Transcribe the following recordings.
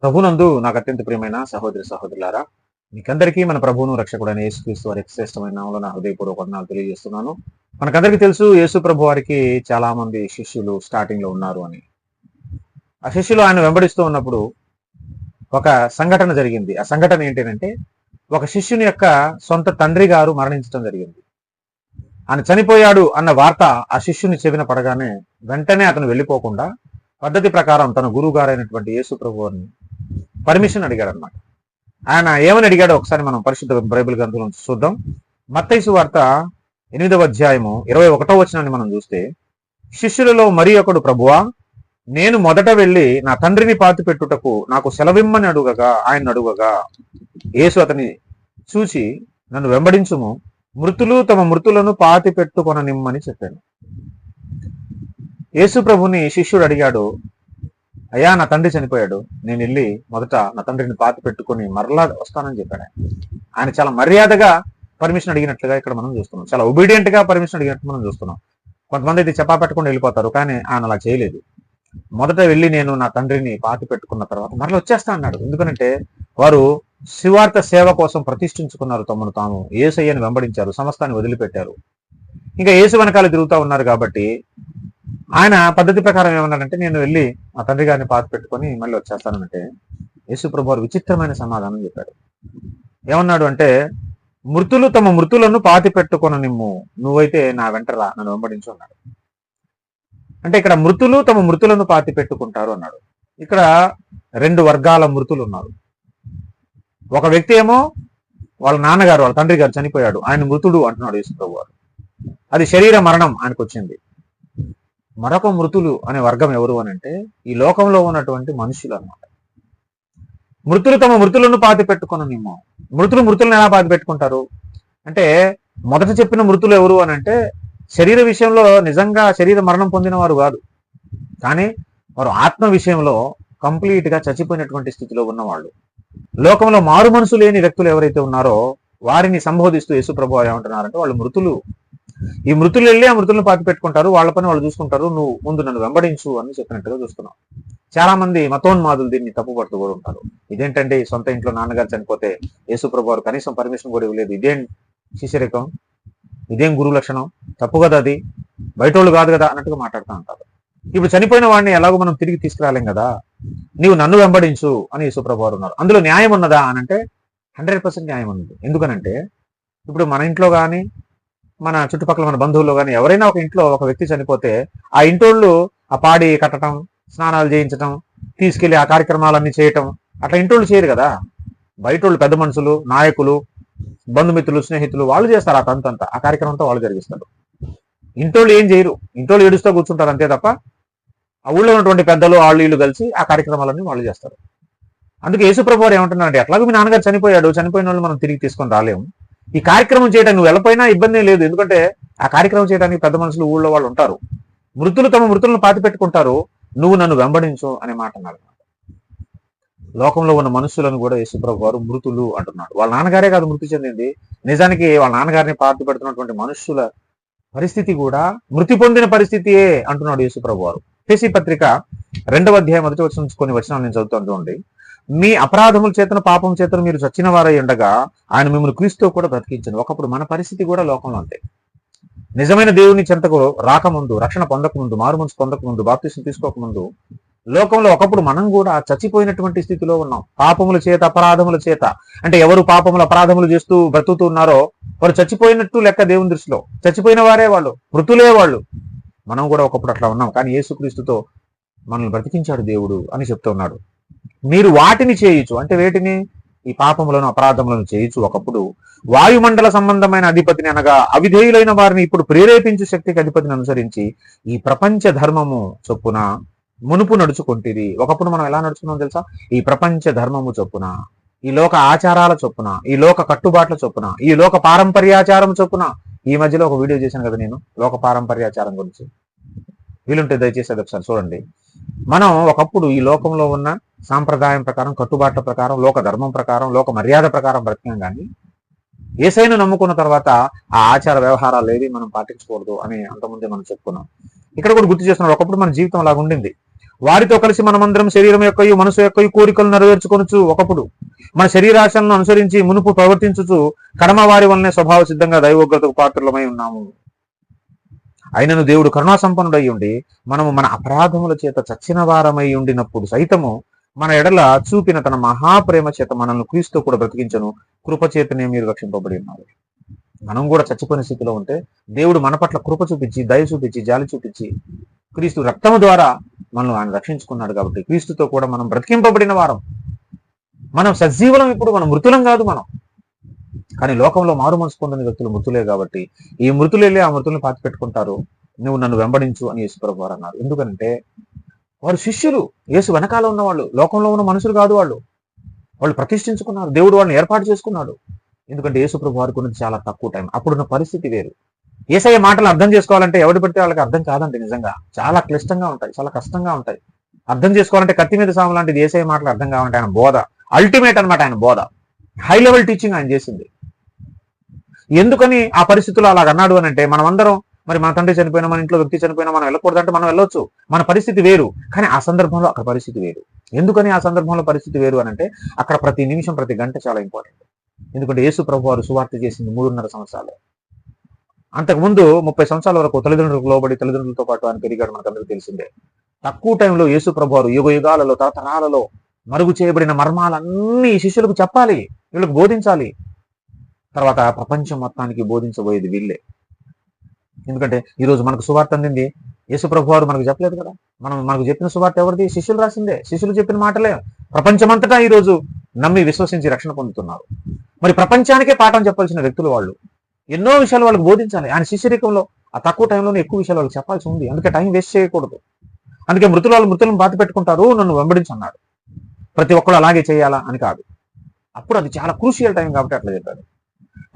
ప్రభునందు నాకు అత్యంత ప్రియమైన సహోదరి సహోదరులారా, మీకందరికీ మన ప్రభువును రక్షకుడైన యేసుక్రీస్తు వారి శ్రేష్టమైన నామములో నా హృదయపూర్వక వందనాలు తెలియజేస్తున్నాను. మనకందరికీ తెలుసు యేసు ప్రభు వారికి చాలా మంది శిష్యులు స్టార్టింగ్ లో ఉన్నారు అని. ఆ శిష్యులు ఆయన వెంబడిస్తూ ఉన్నప్పుడు ఒక సంఘటన జరిగింది. ఆ సంఘటన ఏంటంటే, ఒక శిష్యుని యొక్క సొంత తండ్రి గారు మరణించడం జరిగింది. ఆయన చనిపోయాడు అన్న వార్త ఆ శిష్యుని చెవిన పడగానే వెంటనే అతను వెళ్ళిపోకుండా పద్ధతి ప్రకారం తన గురువు గారైనటువంటి యేసు ప్రభు వారిని పర్మిషన్ అడిగాడు అనమాట. ఆయన ఏమని అడిగాడో ఒకసారి మనం పరిశుద్ధ బైబిల్ గ్రంథంలో చూద్దాం. మత్తయి సువార్త 8వ అధ్యాయము 21వ వచనాన్ని మనం చూస్తే, శిష్యులలో మరి ఒకడు, ప్రభువా, నేను మొదట వెళ్ళి నా తండ్రిని పాతి పెట్టుటకు నాకు సెలవిమ్మని అడుగగా యేసు అతని చూచి, నన్ను వెంబడించుము, మృతులు తమ మృతులను పాతి పెట్టుకొననిమ్మని చెప్పాను. యేసు ప్రభుని శిష్యుడు అడిగాడు, అయ్యా, నా తండ్రి చనిపోయాడు, నేను వెళ్ళి మొదట నా తండ్రిని పాతి పెట్టుకుని మరలా వస్తానని చెప్పాడు. ఆయన చాలా మర్యాదగా పర్మిషన్ అడిగినట్లుగా ఇక్కడ మనం చూస్తున్నాం. చాలా ఒబీడియంట్ గా పర్మిషన్ అడిగినట్టు మనం చూస్తున్నాం. కొంతమంది అయితే చెప్పా పెట్టుకుని వెళ్ళిపోతారు, కానీ ఆయన అలా చేయలేదు. మొదట వెళ్ళి నేను నా తండ్రిని పాతి పెట్టుకున్న తర్వాత మరలా వచ్చేస్తా అన్నాడు. ఎందుకంటే వారు శివార్త సేవ కోసం ప్రతిష్ఠించుకున్నారు, తమను తాము యేసయ్యని వెంబడించారు, సమస్తాన్ని వదిలిపెట్టారు. ఇంకా యేసు వెనకాల తిరుగుతూ ఉన్నారు కాబట్టి ఆయన పద్ధతి ప్రకారం ఏమన్నాడంటే, నేను వెళ్ళి మా తండ్రి గారిని పాతి పెట్టుకొని మళ్ళీ వచ్చేస్తానంటే, యేసు ప్రభు వారు విచిత్రమైన సమాధానం చెప్పాడు. ఏమన్నాడు అంటే, మృతులు తమ మృతులను పాతి పెట్టుకొని నిమ్ము, నువ్వైతే నా వెంటరా, నన్ను వెంబడించు అన్నాడు. అంటే ఇక్కడ మృతులు తమ మృతులను పాతి పెట్టుకుంటారు అన్నాడు. ఇక్కడ రెండు వర్గాల మృతులు ఉన్నారు. ఒక వ్యక్తి ఏమో వాళ్ళ నాన్నగారు, వాళ్ళ తండ్రి గారు చనిపోయాడు, ఆయన మృతుడు అంటున్నాడు యేసు ప్రభు వారు. అది శరీర మరణం ఆయనకు వచ్చింది. మరొక మృతులు అనే వర్గం ఎవరు అని అంటే, ఈ లోకంలో ఉన్నటువంటి మనుషులు అన్నమాట. మృతులు తమ మృతులను పాతి పెట్టుకున్న నిమ్మ. మృతులను ఎలా పాతి పెట్టుకుంటారు అంటే, మొదట చెప్పిన మృతులు ఎవరు అని అంటే, శరీర విషయంలో నిజంగా శరీర మరణం పొందిన వారు కాదు, కానీ వారు ఆత్మ విషయంలో కంప్లీట్ గా చచ్చిపోయినటువంటి స్థితిలో ఉన్నవాళ్ళు. లోకంలో మారు మనసు లేని వ్యక్తులు ఎవరైతే ఉన్నారో వారిని సంబోధిస్తూ యేసు ప్రభు ఏమంటున్నారంటే, వాళ్ళు మృతులు. ఈ మృతులు వెళ్ళి ఆ మృతులను పాతి పెట్టుకుంటారు, వాళ్ళ పని వాళ్ళు చూసుకుంటారు, నువ్వు ముందు నన్ను వెంబడించు అని చెప్పినట్టుగా చూస్తున్నాం. చాలా మంది మతోన్మాదులు దీన్ని తప్పుపడుతూ కూడా ఉంటారు. ఇదేంటంటే, సొంత ఇంట్లో నాన్నగారు చనిపోతే యేసు ప్రభు వారు కనీసం పర్మిషన్ కూడా ఇవ్వలేదు, ఇదేం శిష్యరికం, ఇదేం గురువు లక్షణం, తప్పు కదా, అది బయటోళ్ళు కాదు కదా అన్నట్టుగా మాట్లాడుతూ ఉంటారు. ఇప్పుడు చనిపోయిన వాడిని ఎలాగో మనం తిరిగి తీసుకురాలేం కదా, నీవు నన్ను వెంబడించు అని యేసు ప్రభు వారు ఉన్నారు. అందులో న్యాయం ఉన్నదా అని అంటే 100% న్యాయం ఉన్నది. ఎందుకనంటే, ఇప్పుడు మన ఇంట్లో కానీ మన చుట్టుపక్కల మన బంధువుల్లో కానీ ఎవరైనా ఒక ఇంట్లో ఒక వ్యక్తి చనిపోతే ఆ ఇంటోళ్ళు ఆ పాడి కట్టడం, స్నానాలు చేయించడం, తీసుకెళ్లి ఆ కార్యక్రమాలన్నీ చేయటం, అట్లా ఇంటోళ్ళు చేయరు కదా. బయటోళ్ళు, పెద్ద మనుషులు, నాయకులు, బంధుమిత్రులు, స్నేహితులు వాళ్ళు చేస్తారు. ఆ తంతంతా ఆ కార్యక్రమం అంతా వాళ్ళు జరిగిస్తారు. ఇంటోళ్ళు ఏం చేయరు, ఇంటోళ్ళు ఏడుస్తూ కూర్చుంటారు అంతే తప్ప ఆ ఊళ్ళో ఉన్నటువంటి పెద్దలు వాళ్ళు వీళ్ళు కలిసి ఆ కార్యక్రమాలన్నీ వాళ్ళు చేస్తారు. అందుకే యేసు ప్రభు వారు ఏమంటున్నారంటే, ఎట్లాగో మీ నాన్నగారు చనిపోయాడు, చనిపోయిన వాళ్ళు మనం తిరిగి తీసుకొని రాలేము, ఈ కార్యక్రమం చేయడానికి నువ్వు వెళ్ళపోయినా ఇబ్బంది లేదు, ఎందుకంటే ఆ కార్యక్రమం చేయడానికి పెద్ద మనుషులు ఊళ్ళో వాళ్ళు ఉంటారు. మృతులు తమ మృతులను పాతి పెట్టుకుంటారు, నువ్వు నన్ను వెంబడించు అనే మాట అన్నాడు. లోకంలో ఉన్న మనుషులను కూడా యేసు ప్రభు వారు మృతులు అంటున్నాడు. వాళ్ళ నాన్నగారే కాదు మృతి చెందింది, నిజానికి వాళ్ళ నాన్నగారిని పాతి పెడుతున్నటువంటి మనుషుల పరిస్థితి కూడా మృతి పొందిన పరిస్థితియే అంటున్నాడు యేసు ప్రభు వారు. ఎఫెసీ పత్రిక 2వ అధ్యాయం 1వ వచనం నుంచి కొన్ని వచనాలు నేను చదువుతాను చూడండి. మీ అపరాధముల చేతను పాపం చేతను మీరు చచ్చిన వారై ఉండగా ఆయన మిమ్మల్ని క్రీస్తుతో కూడా బ్రతికించను. ఒకప్పుడు మన పరిస్థితి కూడా లోకంలో అంతే. నిజమైన దేవుని చెంతకు రాకముందు, రక్షణ పొందకముందు, మారు మనసు పొందకముందు, బాప్తిసం తీసుకోకముందు లోకంలో ఒకప్పుడు మనం కూడా చచ్చిపోయినటువంటి స్థితిలో ఉన్నాం. పాపముల చేత, అపరాధముల చేత. అంటే ఎవరు పాపములు అపరాధములు చేస్తూ బ్రతుకుతూ ఉన్నారో వారు చచ్చిపోయినట్టు లెక్క దేవుని దృష్టిలో. చచ్చిపోయిన వారే వాళ్ళు, మృతులే వాళ్ళు. మనం కూడా ఒకప్పుడు అట్లా ఉన్నాం, కానీ యేసుక్రీస్తుతో మనల్ని బ్రతికించాడు దేవుడు అని చెప్తూ ఉన్నాడు. మీరు వాటిని చేయొచ్చు, అంటే వేటిని, ఈ పాపములను అపరాధములను చేయొచ్చు ఒకప్పుడు వాయుమండల సంబంధమైన అధిపతిని అనగా అవిధేయులైన వారిని ఇప్పుడు ప్రేరేపించు శక్తికి అధిపతిని అనుసరించి ఈ ప్రపంచ ధర్మము చొప్పున మునుపు నడుచుకుంటుంది. ఒకప్పుడు మనం ఎలా నడుచుకున్నాం తెలుసా? ఈ ప్రపంచ ధర్మము చొప్పున, ఈ లోక ఆచారాల చొప్పున, ఈ లోక కట్టుబాట్ల చొప్పున, ఈ లోక పారంపర్యాచారం చొప్పున. ఈ మధ్యలో ఒక వీడియో చేశాను కదా నేను లోక పారంపర్యాచారం గురించి, వీలుంటే దయచేసి అది ఒకసారి చూడండి. మనం ఒకప్పుడు ఈ లోకంలో ఉన్న సాంప్రదాయం ప్రకారం, కట్టుబాట్ల ప్రకారం, లోక ధర్మం ప్రకారం, లోక మర్యాద ప్రకారం బ్రతికాం. కానీ యేసయ్యను నమ్ముకున్న తర్వాత ఆ ఆచార వ్యవహారాలు ఏవి మనం పాటించకూడదు అని అంతకుముందే మనం చెప్పుకున్నాం. ఇక్కడ కూడా గుర్తు చేస్తున్నాం, ఒకప్పుడు మన జీవితం అలాగ ఉండింది. వారితో కలిసి మనమందరం శరీరం యొక్కయు మనసు యొక్కయు కోరికలు నెరవేర్చుకొనుచు ఒకప్పుడు మన శరీరాశలను అనుసరించి మునుపు ప్రవర్తించుచు కడమ వారి వల్లనే స్వభావ సిద్ధంగా దైవోగ్రతకు పాత్రలమై ఉన్నాము. అయినను దేవుడు కరుణా సంపన్నుడై ఉండి మనము మన అపరాధముల చేత చచ్చిన వారమై ఉండినప్పుడు సైతము మన ఎడల చూపిన తన మహాప్రేమ చేత మనల్ని క్రీస్తు కూడా బ్రతికించను, కృప చేతనే మీరు రక్షింపబడి ఉన్నారు. మనం కూడా చచ్చిపోయిన స్థితిలో ఉంటే దేవుడు మన పట్ల కృప చూపించి, దయ చూపించి, జాలి చూపించి క్రీస్తు రక్తము ద్వారా మనం ఆయన రక్షించుకున్నాడు. కాబట్టి క్రీస్తుతో కూడా మనం బ్రతికింపబడిన వారం. మనం సజీవులం, ఇప్పుడు మనం మృతులం కాదు మనం. కానీ లోకంలో మారు మనసు పొందిన వ్యక్తులు మృతులే. కాబట్టి ఈ మృతులే ఆ మృతులను పాతి పెట్టుకుంటారు. నువ్వు నన్ను వెంబడించు అని యేసుప్రభువు వారు అన్నారు. ఎందుకంటే వారు శిష్యులు, యేసు వెనకాల ఉన్నవాళ్ళు, లోకంలో ఉన్న మనుషులు కాదు. వాళ్ళు ప్రతిష్ఠించుకున్నారు, దేవుడు వాళ్ళని ఏర్పాటు చేసుకున్నాడు. ఎందుకంటే యేసుప్రభువు వారి గురించి చాలా తక్కువ టైం, అప్పుడున్న పరిస్థితి వేరు. యేసయ్య మాటలు అర్థం చేసుకోవాలంటే ఎవరు పెడితే వాళ్ళకి అర్థం కాదండి. నిజంగా చాలా క్లిష్టంగా ఉంటాయి, చాలా కష్టంగా ఉంటాయి. అర్థం చేసుకోవాలంటే కత్తి మీద సాము లాంటిది యేసయ్య మాటలు అర్థం కావాలంటే ఆయన బోధ అల్టిమేట్ అనమాట. ఆయన బోధ హై లెవెల్ టీచింగ్ ఆయన చేసింది. ఎందుకని ఆ పరిస్థితుల్లో అలాగ అన్నాడు అని అంటే, మనమందరం మరి మన తండ్రి చనిపోయినా, మన ఇంట్లో వ్యక్తి చనిపోయినా మనం వెళ్ళకూడదంటే మనం వెళ్ళొచ్చు, మన పరిస్థితి వేరు. కానీ ఆ సందర్భంలో అక్కడ పరిస్థితి వేరు. ఎందుకని ఆ సందర్భంలో పరిస్థితి వేరు అని అంటే, అక్కడ ప్రతి నిమిషం ప్రతి గంట చాలా ఇంపార్టెంట్. ఎందుకంటే యేసు ప్రభు వారు సువార్త చేసింది 3.5 సంవత్సరాలు. అంతకుముందు 30 సంవత్సరాల వరకు తల్లిదండ్రులకు లోబడి తల్లిదండ్రులతో పాటు ఆయన పెరిగాడు, మనకందరికీ తెలిసిందే. తక్కువ టైంలో యేసు ప్రభు వారు యుగ యుగాలలో తరతరాలలో మరుగు చేయబడిన మర్మాలన్నీ శిష్యులకు చెప్పాలి, వీళ్ళకు బోధించాలి. తర్వాత ప్రపంచం మొత్తానికి బోధించబోయేది వీళ్ళే. ఎందుకంటే ఈరోజు మనకు సువార్త అందింది యేసు ప్రభు వారు మనకు చెప్పలేదు కదా. మనకు చెప్పిన సువార్త ఎవరిది? శిష్యులు రాసిందే. శిష్యులు చెప్పిన మాటలే ప్రపంచమంతటా ఈరోజు నమ్మి విశ్వసించి రక్షణ పొందుతున్నారు. మరి ప్రపంచానికే పాఠం చెప్పాల్సిన వ్యక్తులు వాళ్ళు. ఎన్నో విషయాలు వాళ్ళకి బోధించాలి. ఆయన శిష్యరికంలో ఆ తక్కువ టైంలోనే ఎక్కువ విషయాలు వాళ్ళకి చెప్పాల్సి ఉంది. అందుకే టైం వేస్ట్ చేయకూడదు. అందుకే మృతులను బాధ పెట్టుకుంటారు, నన్ను వెంబడించి అన్నాడు. ప్రతి ఒక్కరు అలాగే చేయాలా అని కాదు. అప్పుడు అది చాలా క్రూషియల్ టైం కాబట్టి అట్లా చెప్పాడు.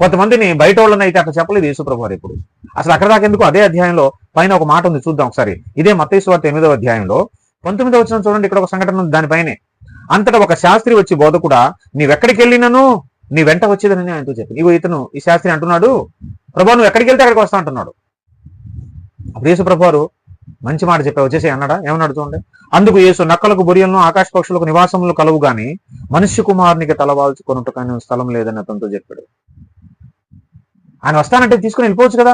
కొంతమందిని బయట వాళ్ళని అయితే అట్లా చెప్పలేదు యేసు ప్రభు వారు ఎప్పుడు. అసలు అక్కడ దాకా ఎందుకు? అదే అధ్యాయంలో పైన ఒక మాట ఉంది, చూద్దాం ఒకసారి. ఇదే మత్తయి సువార్త 8వ అధ్యాయంలో 19వ వచనం చూడండి. ఇక్కడ ఒక సంఘటన ఉంది దానిపైనే. అంతటా ఒక శాస్త్రి వచ్చి, బోధకుడా, నీవెక్కడికి వెళ్ళినను నీ వెంట వచ్చేదని ఆయనతో చెప్పి. ఈ శాస్త్రి అంటున్నాడు, ప్రభు నువ్వు ఎక్కడికి వెళ్తే అక్కడికి వస్తా అంటున్నాడు. అప్పుడు యేసు ప్రభు వారు మంచి మాట చెప్పా, వచ్చేసి అన్నాడా? ఏమన్నాడు చూడండి. అందుకు యేసు, నక్కలకు బొరియలను ఆకాశ పక్షులకు నివాసములు కలవు గాని మనుష్య కుమారునికి తలవాల్చుకొనుట కానీ స్థలం లేదని అతనితో చెప్పాడు. ఆయన వస్తానంటే తీసుకుని వెళ్ళిపోవచ్చు కదా.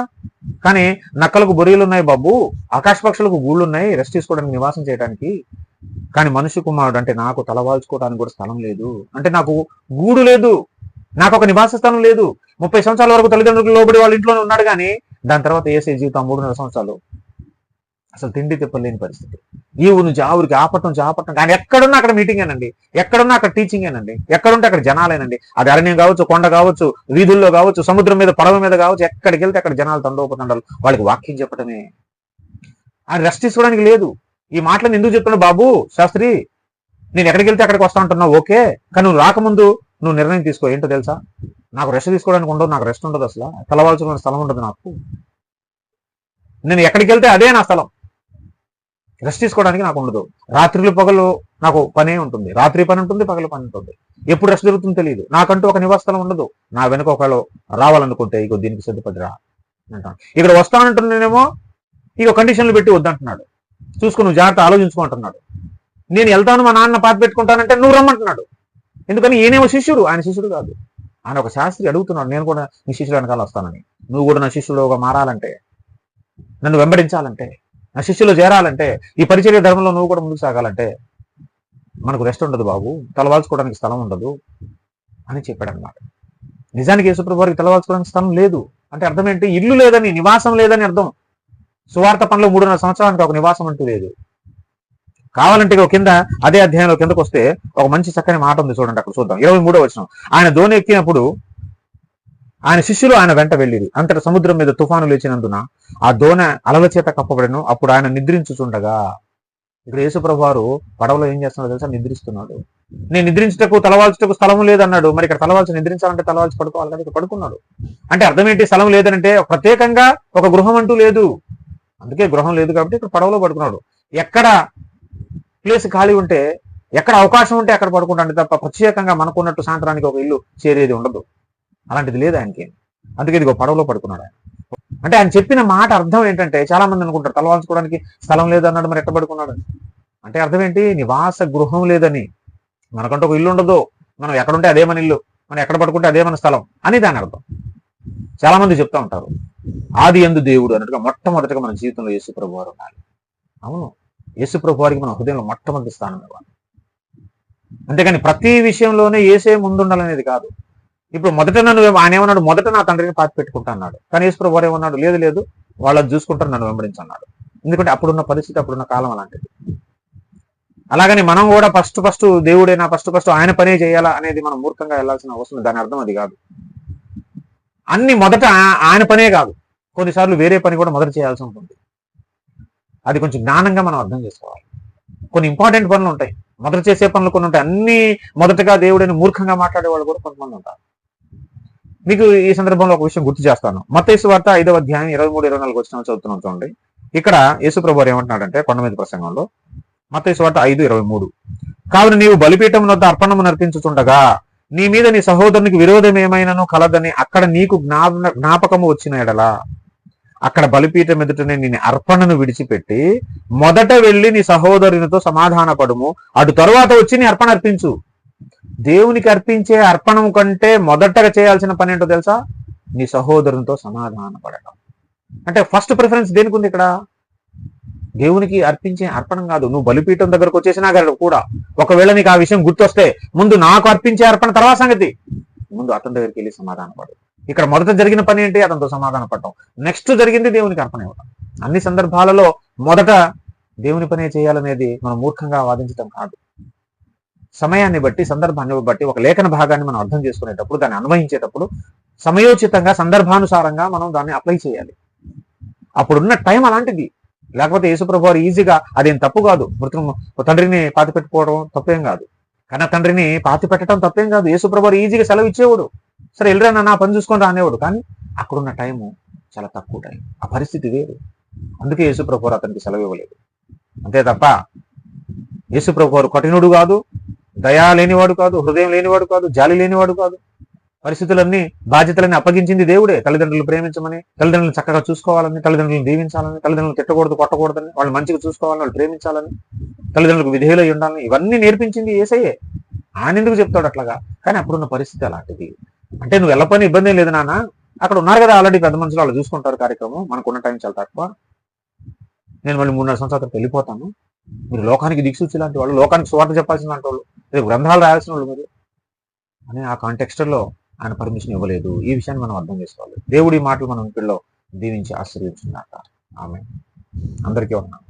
కానీ నక్కలకు బొరియలు ఉన్నాయి బాబు, ఆకాశ పక్షులకు గూళ్ళు ఉన్నాయి రెస్ట్ తీసుకోవడానికి, నివాసం చేయడానికి. కానీ మనుష్య కుమారుడు అంటే నాకు తలవాల్చుకోవడానికి కూడా స్థలం లేదు, అంటే నాకు గూడు లేదు, నాకు ఒక నివాస స్థలం లేదు. 30 సంవత్సరాల వరకు తల్లిదండ్రులకు లోబడి వాళ్ళ ఇంట్లోనే ఉన్నాడు. కానీ దాని తర్వాత యేసే జీవితం 3.5 సంవత్సరాలు అసలు తిండి తిప్పలేని పరిస్థితి. ఈ ఊరు నుంచి ఆ ఊరికి, ఆపట్టం నుంచి ఆపట్టం. కానీ ఎక్కడున్నా అక్కడ మీటింగేనండి, ఎక్కడున్నా అక్కడ టీచింగేనండి, ఎక్కడుంటే అక్కడ జనాలేనండి. అది అరణ్యం కావచ్చు, కొండ కావచ్చు, వీధుల్లో కావచ్చు, సముద్రం మీద, పడవ మీద కావచ్చు, ఎక్కడికి వెళ్తే అక్కడ జనాలు తండోపతండాలు. వాళ్ళకి వాక్యం చెప్పడమే. ఆయన రెస్ట్ తీసుకోవడానికి లేదు. ఈ మాటలను ఎందుకు చెప్తున్నావు బాబు శాస్త్రి? నేను ఎక్కడికి వెళ్తే అక్కడికి వస్తా అంటున్నావు, ఓకే. కానీ నువ్వు రాకముందు నువ్వు నిర్ణయం తీసుకో. ఏంటో తెలుసా? నాకు రెస్ట్ తీసుకోవడానికి ఉండదు, నాకు రెస్ట్ ఉండదు, అసలు తలవాల్చుకునే స్థలం ఉండదు నాకు. నేను ఎక్కడికి వెళ్తే అదే నా స్థలం. రెస్ట్ తీసుకోవడానికి నాకు ఉండదు. రాత్రులు పగలు నాకు పనే ఉంటుంది, రాత్రి పని ఉంటుంది, పగలు పని ఉంటుంది. ఎప్పుడు రెస్ట్ దొరుకుతుందో తెలియదు. నాకంటూ ఒక నివాస స్థలం ఉండదు. నా వెనుక ఒకళ్ళు రావాలనుకుంటే ఇగో దీనికి సిద్ధపడిరా అంటాను. ఇక్కడ వస్తానంటున్నానేమో ఇక కండిషన్లు పెట్టి వద్దంటున్నాడు. చూసుకుని నువ్వు జాగ్రత్త ఆలోచించుకుంటున్నాడు. నేను వెళ్తాను, మా నాన్న పాత పెట్టుకుంటానంటే నువ్వు రమ్మంటున్నాడు. ఎందుకని ఈయనేమో శిష్యుడు, ఆయన శిష్యుడు కాదు. ఆయన ఒక శాస్త్రి అడుగుతున్నాడు, నేను కూడా నీ శిష్యుడు వెనకాల వస్తానని. నువ్వు కూడా నా శిష్యుడుగా మారాలంటే, నన్ను వెంబడించాలంటే, నా శిష్యులు చేరాలంటే, ఈ పరిచర్య ధర్మంలో నువ్వు కూడా ముందుకు సాగాలంటే మనకు రెస్ట్ ఉండదు బాబు, తలవాల్చుకోవడానికి స్థలం ఉండదు అని చెప్పాడు అనమాట. నిజానికి యేసుప్రభు వారికి తలవాల్చుకోవడానికి స్థలం లేదు అంటే అర్థం ఏంటి? ఇల్లు లేదని, నివాసం లేదని అర్థం. సువార్త పనిలో 3.5 సంవత్సరానికి ఒక నివాసం అంటూ లేదు. కావాలంటే కింద అదే అధ్యాయంలో కిందకు వస్తే ఒక మంచి చక్కని మాట ఉంది చూడండి. అక్కడ చూద్దాం. 23వ వచనం. ఆయన దోణి ఎక్కినప్పుడు ఆయన శిష్యులు ఆయన వెంట వెళ్ళిరి. అంతటా సముద్రం మీద తుఫాను లేచినందున ఆ దోణి అలల చేత కప్పబడెను. అప్పుడు ఆయన నిద్రించుచుండగా, ఇక్కడ యేసుప్రభు వారు పడవలో ఏం చేస్తున్నాడో తెలుసా? నిద్రిస్తున్నాడు. నేను నిద్రించుటకు తలవాల్చుటకు స్థలం లేదన్నాడు. మరి ఇక్కడ తలవాల్చి నిద్రించాలంటే తలవాల్చి పడుకోవాలి కదా. ఇక్కడ పడుకున్నాడు అంటే అర్థం ఏంటి? స్థలం లేదనంటే ప్రత్యేకంగా ఒక గృహం అంటూ లేదు. అందుకే గృహం లేదు కాబట్టి ఇక్కడ పడవలో పడుకున్నాడు. ఎక్కడ ప్లేస్ ఖాళీ ఉంటే, ఎక్కడ అవకాశం ఉంటే అక్కడ పడుకుంటాడు తప్ప ప్రత్యేకంగా మనకున్నట్టు సాయంత్రానికి ఒక ఇల్లు చేరేది ఉండదు. అలాంటిది లేదు ఆయనకి. అందుకే ఇదిగో పడవలో పడుకున్నాడు ఆయన. అంటే ఆయన చెప్పిన మాట అర్థం ఏంటంటే, చాలా మంది అనుకుంటారు తలవాల్చుకోవడానికి స్థలం లేదన్నాడు, మరి ఎట్ట పడుకున్నాడు. అంటే అర్థం ఏంటి? నివాస గృహం లేదని, మనకంటూ ఒక ఇల్లు ఉండదు, మనం ఎక్కడుంటే అదే మన ఇల్లు, మనం ఎక్కడ పడుకుంటే అదే మన స్థలం అని దాని అర్థం. చాలా మంది చెప్తా ఉంటారు ఆది యందు దేవుడు అన్నట్టుగా. మొట్టమొదటిగా మన జీవితంలో యేసు ప్రభు వారు ఉండాలి. అవును, యేసు ప్రభు వారికి మన హృదయంలో మొట్టమొదటి స్థానం ఇవ్వాలి. అంతేగాని ప్రతి విషయంలోనే యేసే ముందుండాలనేది కాదు. ఇప్పుడు మొదట ఆయన ఏమన్నాడు? మొదట నా తండ్రిని పాతి పెట్టుకుంటా అన్నాడు. కానీ యేసు ప్రభు వారు ఏమన్నాడు? లేదు లేదు, వాళ్ళని చూసుకుంటారు, నన్ను వెంబడించన్నాడు. ఎందుకంటే అప్పుడున్న పరిస్థితి, అప్పుడున్న కాలం అలాంటిది. అలాగని మనం కూడా ఫస్ట్ దేవుడైనా ఫస్ట్ ఆయన పనే చేయాలా అనేది మనం మూర్ఖంగా వెళ్లాల్సిన అవసరం. దాని అర్థం అది కాదు. అన్ని మొదట ఆయన పనే కాదు, కొన్నిసార్లు వేరే పని కూడా మొదట చేయాల్సి ఉంటుంది. అది కొంచెం జ్ఞానంగా మనం అర్థం చేసుకోవాలి. కొన్ని ఇంపార్టెంట్ పనులు ఉంటాయి, మొదట చేసే పనులు కొన్ని ఉంటాయి. అన్ని మొదటగా దేవుడని మూర్ఖంగా మాట్లాడే వాళ్ళు కూడా కొంతమంది ఉంటారు. మీకు ఈ సందర్భంలో ఒక విషయం గుర్తు చేస్తాను. మత్తయి సువార్త 5వ అధ్యాయం 23-24 వచనాలు చదువుతున్నాం చూడండి. ఇక్కడ యేసు ప్రభువు ఏమంటున్నాడంటే కొండ మీద ప్రసంగంలో, మత్తయి సువార్త 5:23, కావున నీవు బలిపీఠం వద్ద అర్పణము నర్పించుచుండగా నీ మీద నీ సహోదరునికి విరోధం ఏమైనాను కలదని అక్కడ నీకు జ్ఞాపకము వచ్చిన ఎడలా అక్కడ బలిపీఠం ఎదుటనే నీ అర్పణను విడిచిపెట్టి మొదట వెళ్ళి నీ సహోదరునితో సమాధాన పడుము, అటు తరువాత వచ్చి నీ అర్పణ అర్పించు. దేవునికి అర్పించే అర్పణం కంటే మొదటగా చేయాల్సిన పని ఏంటో తెలుసా? నీ సహోదరునితో సమాధాన పడటం. అంటే ఫస్ట్ ప్రిఫరెన్స్ దేనికి ఉంది ఇక్కడ? దేవునికి అర్పించే అర్పణం కాదు. నువ్వు బలిపీఠం దగ్గరకు వచ్చేసినా కూడా ఒకవేళ నీకు ఆ విషయం గుర్తొస్తే ముందు నాకు అర్పించే అర్పణ తర్వాత సంగతి, ముందు అతని దగ్గరికి వెళ్ళి సమాధాన పడు. ఇక్కడ మొదట జరిగిన పని ఏంటి? అతనితో సమాధాన పడటం. నెక్స్ట్ జరిగింది దేవునికి అర్పణ ఇవ్వడం. అన్ని సందర్భాలలో మొదట దేవుని పనే చేయాలనేది మనం మూర్ఖంగా వాదించడం కాదు. సమయాన్ని బట్టి, సందర్భాన్ని బట్టి ఒక లేఖన భాగాన్ని మనం అర్థం చేసుకునేటప్పుడు, దాన్ని అన్వయించేటప్పుడు సమయోచితంగా, సందర్భానుసారంగా మనం దాన్ని అప్లై చేయాలి. అప్పుడున్న టైం అలాంటిది. లేకపోతే యేసుప్రభు వారు ఈజీగా, అదేం తప్పు కాదు, తండ్రిని పాతి పెట్టుకోవడం తప్పేం కాదు, కన్నా తండ్రిని పాతి పెట్టడం తప్పేం కాదు. యేసుప్రభు వారు ఈజీగా సెలవు ఇచ్చేవాడు. సరే వెళ్ళరా నా పని చూసుకొని రానేవాడు. కానీ అక్కడున్న టైము చాలా తక్కువ టైం, ఆ పరిస్థితి వేరు. అందుకే యేసుప్రభు వారు అతనికి సెలవు ఇవ్వలేదు. అంతే తప్ప యేసుప్రభు వారు కఠినుడు కాదు, దయా లేనివాడు కాదు, హృదయం లేనివాడు కాదు, జాలి లేనివాడు కాదు. పరిస్థితులన్నీ, బాధ్యతలన్నీ అప్పగించింది దేవుడే. తల్లిదండ్రులు ప్రేమించమని, తల్లిదండ్రులను చక్కగా చూసుకోవాలని, తల్లిదండ్రులను దీవించాలని, తల్లిదండ్రులు తిట్టకూడదు, కొట్టకూడదని, వాళ్ళు మంచిగా చూసుకోవాలని, వాళ్ళు ప్రేమించాలని, తల్లిదండ్రులకు విధేయులై ఉండాలని, ఇవన్నీ నేర్పించింది యేసయ్యే. ఆయన ఎందుకు చెప్తాడు అట్లాగా? కానీ అప్పుడున్న పరిస్థితి అలాంటిది. అంటే నువ్వు వెళ్ళపని ఇబ్బంది లేదు నాన్న, అక్కడ ఉన్నారు కదా ఆల్రెడీ పెద్ద మనుషులు, వాళ్ళు చూసుకుంటారు కార్యక్రమం, మనకున్న టైం చాలా తక్కువ, నేను మళ్ళీ 3-4 సంవత్సరాలు వెళ్ళిపోతాను, మీరు లోకానికి దిక్సూచి లాంటి వాళ్ళు, లోకానికి స్వార్థ చెప్పాల్సిన లాంటి వాళ్ళు, రేపు గ్రంథాలు రాయాల్సిన వాళ్ళు మీరు అని ఆ కాంటెక్స్ట్లో ఆయన పర్మిషన్ ఇవ్వలేదు. ఈ విషయాన్ని మనం అర్థం చేసుకోవాలి. దేవుడి మాటలు మనం ఇంట్లో దీవించి ఆశీర్వదించున్నాక. ఆమె అందరికీ ఉన్నాం.